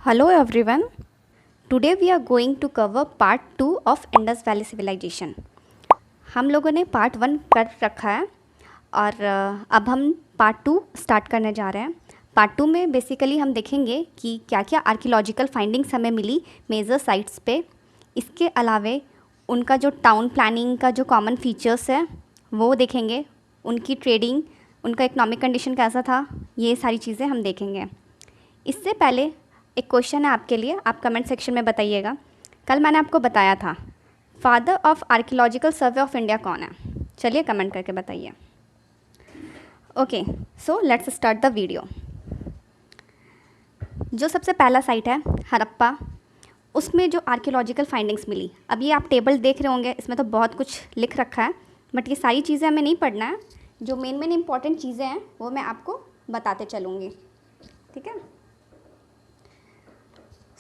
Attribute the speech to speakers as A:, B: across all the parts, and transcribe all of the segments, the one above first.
A: Hello everyone. Today we are going to cover part 2 of Indus valley civilisation. हम लोगों ने part 1 कर रखा है और अब हम पार्ट 2 स्टार्ट करने जा रहे हैं। पार्ट 2 में बेसिकली हम देखेंगे कि क्या क्या आर्कियोलॉजिकल फाइंडिंग्स हमें मिली मेजर साइट्स पे। इसके अलावे उनका जो टाउन प्लानिंग का जो कॉमन फीचर्स है वो देखेंगे, उनकी ट्रेडिंग, उनका इकोनॉमिक कंडीशन कैसा था, ये सारी चीज़ें हम देखेंगे। इससे पहले एक क्वेश्चन है आपके लिए, आप कमेंट सेक्शन में बताइएगा। कल मैंने आपको बताया था father of archaeological survey of India कौन है, चलिए कमेंट करके बताइए। Okay, so let's start the video. जो सबसे पहला साइट है हड़प्पा, उसमें जो आर्कियोलॉजिकल फाइंडिंग्स मिली, अब ये आप टेबल देख रहे होंगे, इसमें तो बहुत कुछ लिख रखा है, बट ये सारी चीज़ें हमें नहीं पढ़ना है। जो मेन इंपॉर्टेंट चीज़ें हैं वो मैं आपको बताते चलूँगी, ठीक है।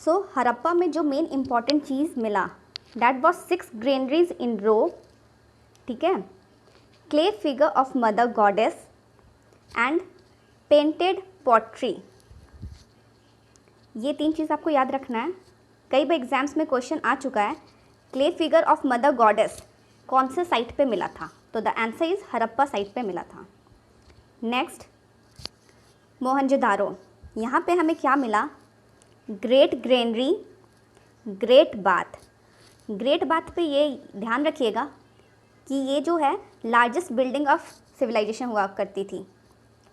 A: सो हड़प्पा में जो मेन इम्पॉर्टेंट चीज़ मिला डैट वॉज 6 ग्रेनरीज इन रो, ठीक है, clay figure of mother goddess and painted pottery. ये 3 चीज़ आपको याद रखना है। कई बार एग्जाम्स में क्वेश्चन आ चुका है clay figure of mother goddess कौन से साइट पे मिला था, तो the answer is Harappa site पे मिला था। नेक्स्ट मोहनजोदारो, यहाँ पे हमें क्या मिला, great granary, great bath. Great bath पे ये ध्यान रखिएगा कि ये जो है लार्जेस्ट बिल्डिंग ऑफ सिविलाइजेशन हुआ करती थी,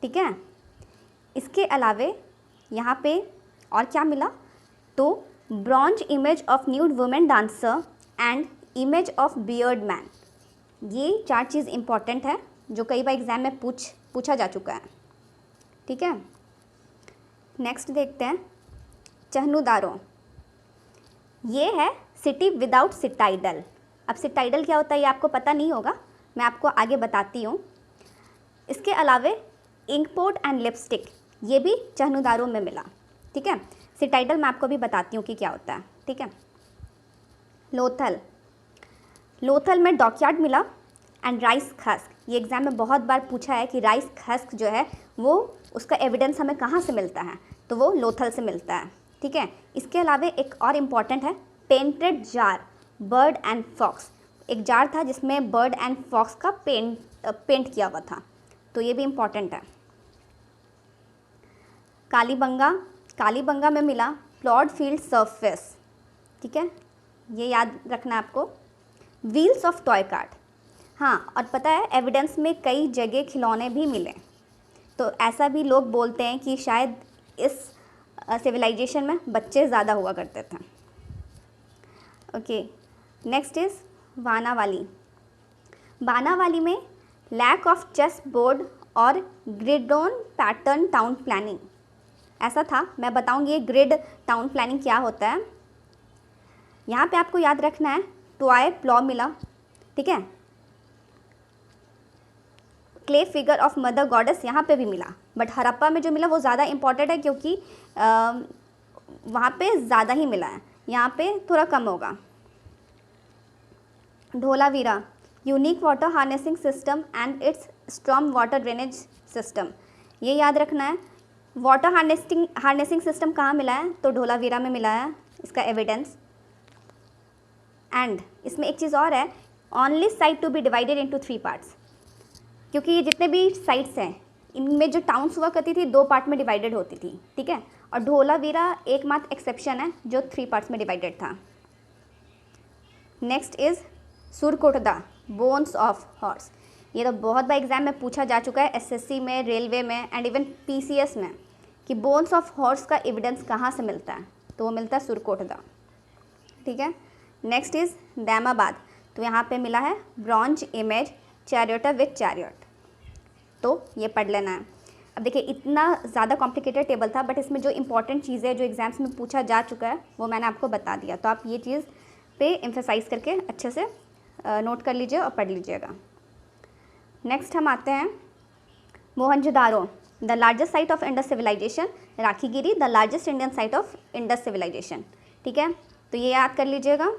A: ठीक है। इसके अलावे यहाँ पे और क्या मिला, तो bronze image of nude women dancer and image of beard man. ये 4 चीज़ इम्पॉर्टेंट है जो कई बार एग्जाम में पूछा जा चुका है, ठीक है। नेक्स्ट देखते हैं चहनुदारो, ये है सिटी विदाउट सिटाइडल। अब सिटाइडल क्या होता है ये आपको पता नहीं होगा, मैं आपको आगे बताती हूँ। इसके अलावे इंकपोर्ट एंड लिपस्टिक, ये भी चहनुदारो में मिला, ठीक है। सिटाइडल मैं आपको भी बताती हूँ कि क्या होता है, ठीक है। लोथल, लोथल में डॉकयार्ड मिला एंड राइस खस्क। ये एग्जाम में बहुत बार पूछा है कि राइस खस्क जो है वो उसका एविडेंस हमें कहाँ से मिलता है, तो वो लोथल से मिलता है, ठीक है। इसके अलावा एक और इम्पॉर्टेंट है painted jar, bird and fox. एक जार था जिसमें बर्ड एंड फॉक्स का पेंट किया हुआ था, तो ये भी इम्पॉर्टेंट है। कालीबंगा, कालीबंगा में मिला प्लॉड फील्ड सरफेस, ठीक है, ये याद रखना आपको। व्हील्स ऑफ टॉय कार्ट, हाँ, और पता है एविडेंस में कई जगह खिलौने भी मिले, तो ऐसा भी लोग बोलते हैं कि शायद इस सिविलाइजेशन में बच्चे ज़्यादा हुआ करते थे। Okay, next is Banawali. Banawali में लैक ऑफ चेस बोर्ड और ग्रिडोन पैटर्न टाउन प्लानिंग ऐसा था। मैं बताऊंगी ये ग्रिड टाउन प्लानिंग क्या होता है। यहाँ पे आपको याद रखना है टॉय प्लॉ मिला, ठीक है। Clay figure of mother goddess यहाँ पे भी मिला, बट हड़प्पा में जो मिला वो ज़्यादा इंपॉर्टेंट है क्योंकि वहाँ पे ज़्यादा ही मिला है, यहाँ पे थोड़ा कम होगा। Dholavira, unique water harnessing system and it's storm water drainage system, ये याद रखना है। वाटर हार्नेसिंग सिस्टम कहाँ मिला है, तो धोलावीरा में मिला है इसका एविडेंस। एंड इसमें एक चीज़ और है, only site to be divided into 3 parts, क्योंकि ये जितने भी साइट्स हैं इनमें जो टाउन्स हुआ करती थी 2 पार्ट में डिवाइडेड होती थी, ठीक है। और धोलावीरा एकमात्र एक्सेप्शन है जो 3 पार्ट्स में डिवाइडेड था। Next is Surkotada, bones of horse. ये तो बहुत बार एग्जाम में पूछा जा चुका है, एसएससी में, रेलवे में एंड इवन पीसीएस में, कि बोन्स ऑफ हॉर्स का एविडेंस कहाँ से मिलता है, तो वो मिलता है सुरकोटदा, ठीक है। नेक्स्ट इज़ दैमाबाद, तो यहाँ पे मिला है ब्रॉन्ज इमेज चैरियोटा विथ चैरियट, तो ये पढ़ लेना है। अब देखिए इतना ज़्यादा कॉम्प्लिकेटेड टेबल था, बट इसमें जो इंपॉर्टेंट चीज़ें जो एग्जाम्स में पूछा जा चुका है वो मैंने आपको बता दिया, तो आप ये चीज़ पे एम्फेसाइज करके अच्छे से नोट कर लीजिए और पढ़ लीजिएगा। नेक्स्ट हम आते हैं Mohenjodaro, the largest site of Indus civilisation, Rakhigarhi the largest Indian site of Indus civilisation, ठीक है, तो ये याद कर लीजिएगा।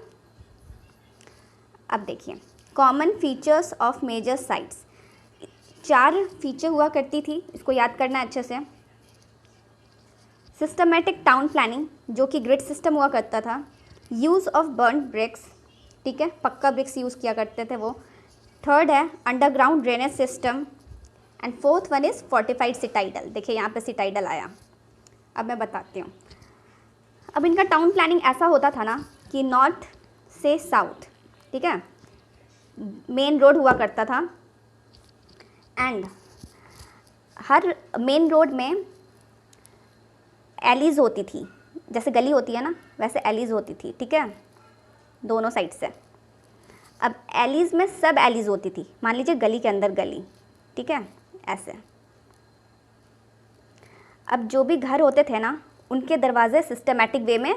A: अब देखिए common features of major sites, 4 feature हुआ करती थी, इसको याद करना है अच्छे से। सिस्टमेटिक टाउन प्लानिंग, जो कि ग्रिड सिस्टम हुआ करता था। यूज़ ऑफ बर्न ब्रिक्स, ठीक है, पक्का ब्रिक्स यूज़ किया करते थे वो। थर्ड है underground drainage system. And fourth one is fortified citadel. देखिए यहाँ पे सिटाइडल आया। अब मैं बताती हूँ। अब इनका टाउन प्लानिंग ऐसा होता था ना कि नॉर्थ से साउथ, ठीक है, मेन रोड हुआ करता था। एंड हर मेन रोड में एलीज होती थी, जैसे गली होती है ना वैसे एलीज होती थी, ठीक है, दोनों साइड से। अब एलीज में सब एलीज होती थी, मान लीजिए गली के अंदर गली, ठीक है, ऐसे। अब जो भी घर होते थे ना उनके दरवाजे सिस्टमैटिक वे में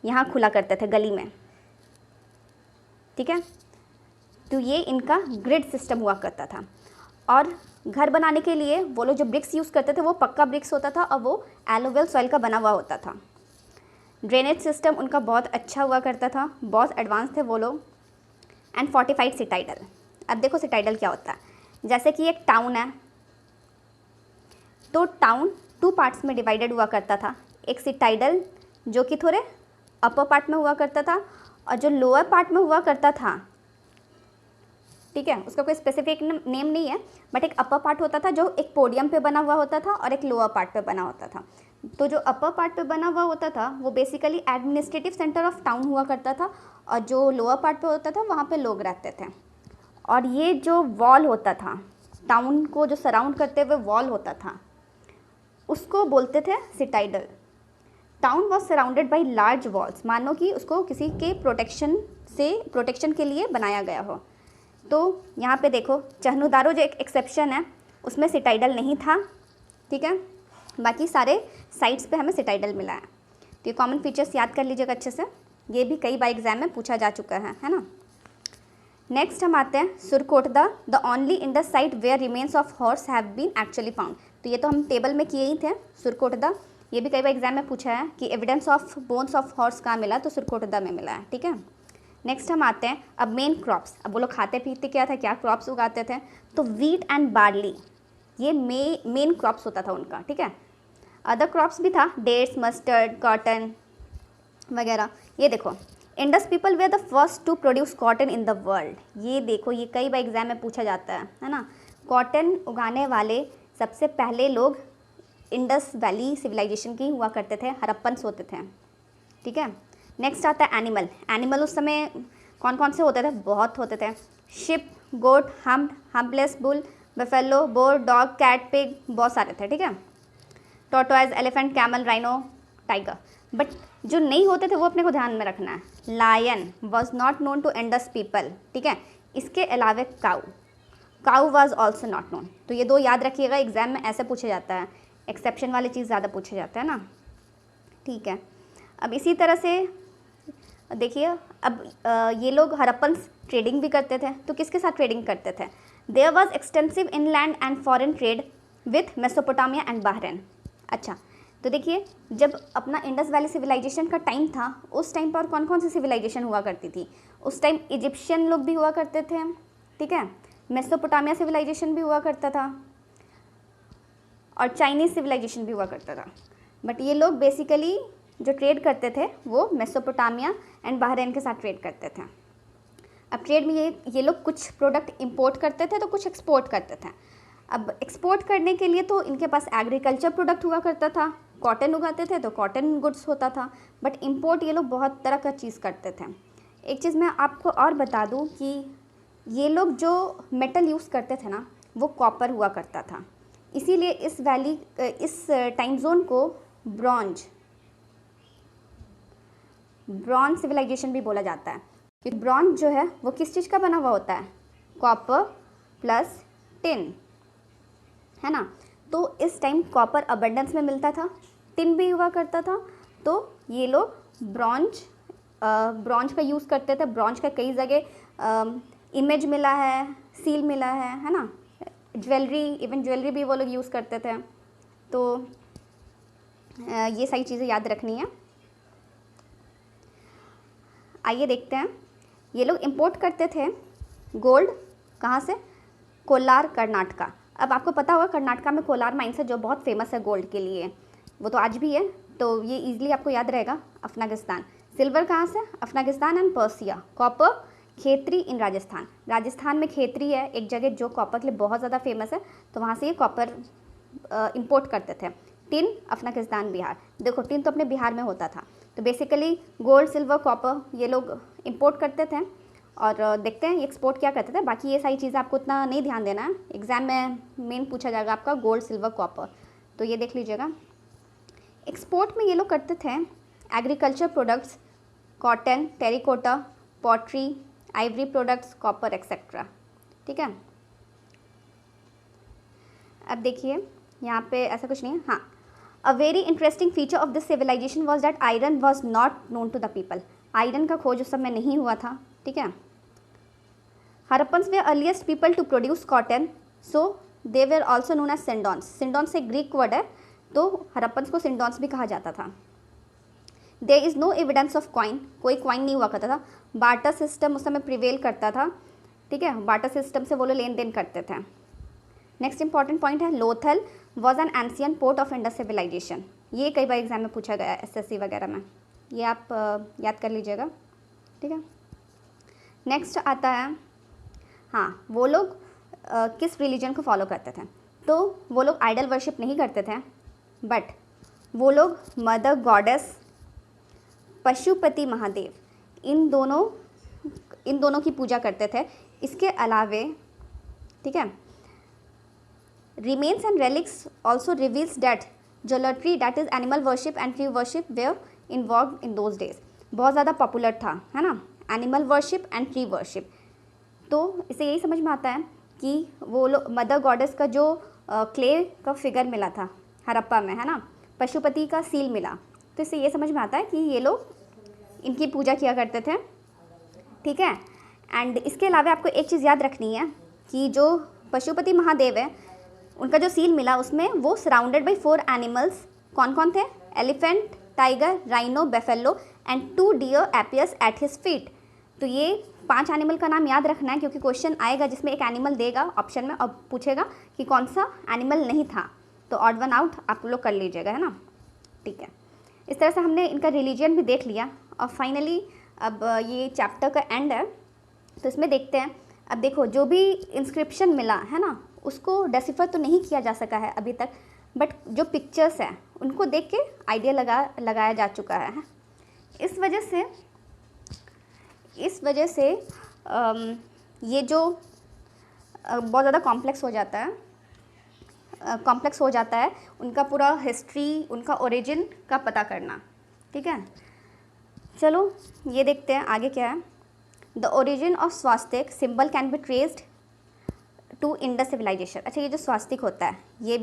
A: यहाँ खुला करते थे गली में, ठीक है। तो ये इनका ग्रिड सिस्टम हुआ करता था। और घर बनाने के लिए वो लोग जो ब्रिक्स यूज़ करते थे वो पक्का ब्रिक्स होता था और वो एलोवेल सॉइल का बना हुआ होता था। ड्रेनेज सिस्टम उनका बहुत अच्छा हुआ करता था, बहुत एडवांस थे वो लोग। And fortified citadel. अब देखो सिटाइडल क्या होता है। जैसे कि एक टाउन है, तो टाउन 2 पार्ट्स में डिवाइडेड हुआ करता था। एक सिटाइडल जो कि थोड़े अपर पार्ट में हुआ करता था और जो लोअर पार्ट में हुआ करता था, ठीक है, उसका कोई स्पेसिफिक नेम नहीं है, बट एक अपर पार्ट होता था जो एक पोडियम पे बना हुआ होता था और एक लोअर पार्ट पे बना होता था। तो जो अपर पार्ट पे बना हुआ होता था वो basically administrative centre of town हुआ करता था और जो लोअर पार्ट पे होता था वहाँ पे लोग रहते थे। और ये जो वॉल होता था, टाउन को जो सराउंड करते हुए वॉल होता था, उसको बोलते थे citadel. Town was surrounded by large walls, मानो कि उसको किसी के प्रोटेक्शन के लिए बनाया गया हो। तो यहाँ पे देखो चहनुदारो जो एक एक्सेप्शन है उसमें सिटाइडल नहीं था, ठीक है, बाकी सारे साइट्स पे हमें सिटाइडल मिला है। तो ये कॉमन फीचर्स याद कर लीजिएगा अच्छे से, ये भी कई बार एग्जाम में पूछा जा चुका है ना। नेक्स्ट हम आते हैं Surkotada, the only Indus site where remains of horse have been actually found. तो ये तो हम टेबल में किए ही थे सुरकोटदा, ये भी कई बार एग्जाम में पूछा है कि evidence of bones of horse कहाँ मिला, तो सुरकोटदा में मिला है, ठीक है। नेक्स्ट हम आते हैं अब मेन क्रॉप्स। अब वो लोग खाते पीते क्या था, क्या क्रॉप्स उगाते थे, तो वीट एंड बार्ली, ये मेन क्रॉप्स होता था उनका, ठीक है। अदर क्रॉप्स भी था, डेट्स, मस्टर्ड, कॉटन वगैरह। ये देखो Indus people were the first to produce cotton in the world. ये देखो ये कई बार एग्जाम में पूछा जाता है ना। कॉटन उगाने वाले सबसे पहले लोग इंडस वैली सिविलाइजेशन की हुआ करते थे, हड़प्पन्स होते थे, ठीक है। नेक्स्ट आता है एनिमल। एनिमल उस समय कौन कौन से होते थे, बहुत होते थे। Sheep, goat, humpless bull, buffalo, boar, dog, cat, pig, बहुत सारे थे, ठीक है। Tortoise, elephant, camel, rhino, tiger. But जो नहीं होते थे वो अपने को ध्यान में रखना है। Lion was not known to Indus people, ठीक है। इसके अलावा cow was also not known. तो ये दो याद रखिएगा, एग्जाम में ऐसे पूछा जाता है, एक्सेप्शन वाली चीज़ ज़्यादा पूछा जाता है ना, ठीक है। अब इसी तरह से देखिए अब ये लोग हड़प्पन्स ट्रेडिंग भी करते थे, तो किसके साथ ट्रेडिंग करते थे। There was extensive inland and foreign trade with Mesopotamia and Bahrain. अच्छा, तो देखिए जब अपना इंडस वैली सिविलाइजेशन का टाइम था, उस टाइम पर कौन कौन सी सिविलाइजेशन हुआ करती थी। उस टाइम इजिप्शियन लोग भी हुआ करते थे, ठीक है, मेसोपोटामिया सिविलाइजेशन भी हुआ करता था और चाइनीज़ सिविलाइजेशन भी हुआ करता था। बट ये लोग बेसिकली जो ट्रेड करते थे वो मेसोपोटामिया एंड बहरीन के साथ ट्रेड करते थे। अब ट्रेड में ये लोग कुछ प्रोडक्ट इंपोर्ट करते थे तो कुछ एक्सपोर्ट करते थे। अब एक्सपोर्ट करने के लिए तो इनके पास एग्रीकल्चर प्रोडक्ट हुआ करता था, कॉटन उगाते थे तो कॉटन गुड्स होता था। बट इंपोर्ट ये लोग बहुत तरह का चीज़ करते थे। एक चीज़ मैं आपको और बता दूं कि ये लोग जो मेटल यूज़ करते थे ना वो कॉपर हुआ करता था, इसीलिए इस टाइम जोन को ब्रॉन्ज सिविलाइजेशन भी बोला जाता है, क्योंकि ब्रॉन्ज जो है वो किस चीज़ का बना हुआ होता है, कॉपर प्लस टिन, है ना। तो इस टाइम कॉपर अबंडेंस में मिलता था, टिन भी हुआ करता था, तो ये लोग ब्रॉन्ज का यूज़ करते थे। ब्रॉन्ज का कई जगह इमेज मिला है, सील मिला है ना। इवन ज्वेलरी भी वो लोग यूज़ करते थे। तो ये सारी चीज़ें याद रखनी है। आइए देखते हैं, ये लोग इंपोर्ट करते थे गोल्ड, कहाँ से, कोलार, कर्नाटका। अब आपको पता होगा कर्नाटका में कोलार माइंस है जो बहुत फेमस है गोल्ड के लिए। वो तो आज भी है, तो ये इजीली आपको याद रहेगा, अफगानिस्तान। सिल्वर कहाँ से? Afghanistan and Persia. Copper, Khetri in Rajasthan. Rajasthan में खेतरी है एक जगह जो कॉपर के लिए बहुत ज़्यादा फेमस है, तो वहाँ से ये कॉपर इंपोर्ट करते थे। टिन, अफगानिस्तान, बिहार। देखो टिन तो अपने बिहार में होता था। तो बेसिकली गोल्ड, सिल्वर, कॉपर ये लोग इंपोर्ट करते थे, और देखते हैं ये एक्सपोर्ट क्या करते थे। बाकी ये सारी चीज़ें आपको उतना नहीं ध्यान देना है, एग्जाम में मेन पूछा जाएगा आपका गोल्ड, सिल्वर, कॉपर, तो ये देख लीजिएगा। एक्सपोर्ट में ये लोग करते थे agriculture products, cotton, terracotta, pottery, Ivory products, copper etcetera. ठीक है, अब देखिए यहाँ पे ऐसा कुछ नहीं है। हाँ, a very interesting feature of this civilisation was that iron was not known to the people. Iron का खोज उस समय नहीं हुआ था। ठीक है, Harappans were earliest people to produce cotton, so they were also known as sindons. Sindons एक ग्रीक वर्ड है, तो हरप्पन्स को सिंडॉन्स भी कहा जाता था। There is no evidence of coin, कोई कॉइन नहीं हुआ करता था। बार्टर सिस्टम उस समय प्रिवेल करता था। ठीक है, बार्टर सिस्टम से वो लोग लेन देन करते थे। नेक्स्ट इंपॉर्टेंट पॉइंट है Lothal was an ancient port of Indus civilisation. ये कई बार एग्जाम में पूछा गया है, एसएससी वगैरह में, ये आप याद कर लीजिएगा। ठीक है, नेक्स्ट आता है, हाँ, वो लोग किस रिलीजन को फॉलो करते थे? तो वो लोग आइडल वर्शिप नहीं करते थे, बट वो लोग मदर गॉडेस, पशुपति महादेव, इन दोनों की पूजा करते थे। इसके अलावे, ठीक है, remains and relics also reveals that zoolatry, that is animal worship and tree worship, were involve in those days. बहुत ज़्यादा पॉपुलर था, है ना, animal worship and tree worship. तो इसे यही समझ में आता है कि वो लोग मदर गॉडेस का जो क्ले का फिगर मिला था हड़प्पा में, है ना, पशुपति का सील मिला, तो इससे ये समझ में आता है कि ये लोग इनकी पूजा किया करते थे। ठीक है, एंड इसके अलावा आपको एक चीज़ याद रखनी है कि जो पशुपति महादेव है, उनका जो सील मिला उसमें वो सराउंडेड बाई 4 एनिमल्स। कौन कौन थे? Elephant, tiger, rhino, buffalo and 2 deer appears at his feet. तो ये 5 एनिमल का नाम याद रखना है, क्योंकि क्वेश्चन आएगा जिसमें एक एनिमल देगा ऑप्शन में और पूछेगा कि कौन सा एनिमल नहीं था, तो ऑड वन आउट आप लोग कर लीजिएगा, है ना। ठीक है, इस तरह से हमने इनका रिलीजन भी देख लिया, और फाइनली अब ये चैप्टर का एंड है, तो इसमें देखते हैं। अब देखो जो भी इंस्क्रिप्शन मिला है ना, उसको डेसिफर तो नहीं किया जा सका है अभी तक, बट जो पिक्चर्स हैं उनको देख के आइडिया लगाया जा चुका है। इस वजह से ये जो बहुत ज़्यादा कॉम्प्लेक्स हो जाता है उनका पूरा हिस्ट्री, उनका ओरिजिन का पता करना। ठीक है, चलो ये देखते हैं आगे क्या है। The origin of swastika symbol can be traced to Indus civilisation. अच्छा, ये जो स्वास्तिक होता है ये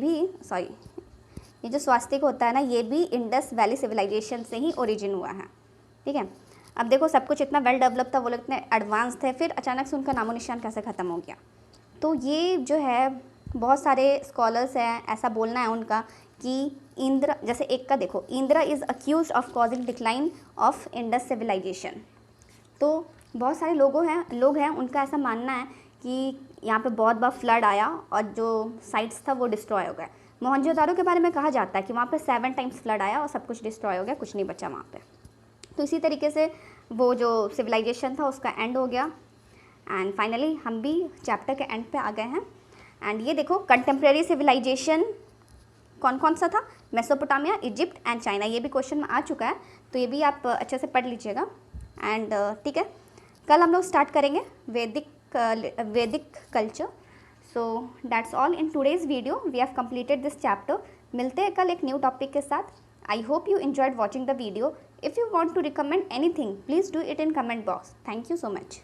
A: जो स्वास्तिक होता है ना, ये भी इंडस वैली सिविलाइजेशन से ही ओरिजिन हुआ है। ठीक है, अब देखो सब कुछ इतना वेल डेवलप था, वो लोग इतने एडवांस थे, फिर अचानक से उनका नामो निशान कैसे ख़त्म हो गया। तो ये जो है बहुत सारे स्कॉलर्स हैं, ऐसा बोलना है उनका कि इंद्र, जैसे एक का देखो, Indra is accused of causing decline of Indus civilisation. तो बहुत सारे लोग हैं उनका ऐसा मानना है कि यहाँ पे बहुत बार फ्लड आया और जो साइट्स था वो डिस्ट्रॉय हो गया। मोहनजोदारो के बारे में कहा जाता है कि वहाँ पे 7 टाइम्स फ्लड आया और सब कुछ डिस्ट्रॉय हो गया, कुछ नहीं बचा वहाँ पे। तो इसी तरीके से वो जो सिविलाइजेशन था उसका एंड हो गया, एंड फाइनली हम भी चैप्टर के एंड पे आ गए हैं। एंड ये देखो कंटेम्प्रेरी सिविलाइजेशन कौन कौन सा था? Mesopotamia, Egypt and China. ये भी क्वेश्चन में आ चुका है, तो ये भी आप अच्छे से पढ़ लीजिएगा। एंड ठीक है, कल हम लोग स्टार्ट करेंगे वैदिक culture. So that's all in today's video, we have completed this chapter. मिलते हैं कल एक न्यू टॉपिक के साथ। I hope you enjoyed watching the video. If you want to recommend anything, please do it in comment box. Thank you so much.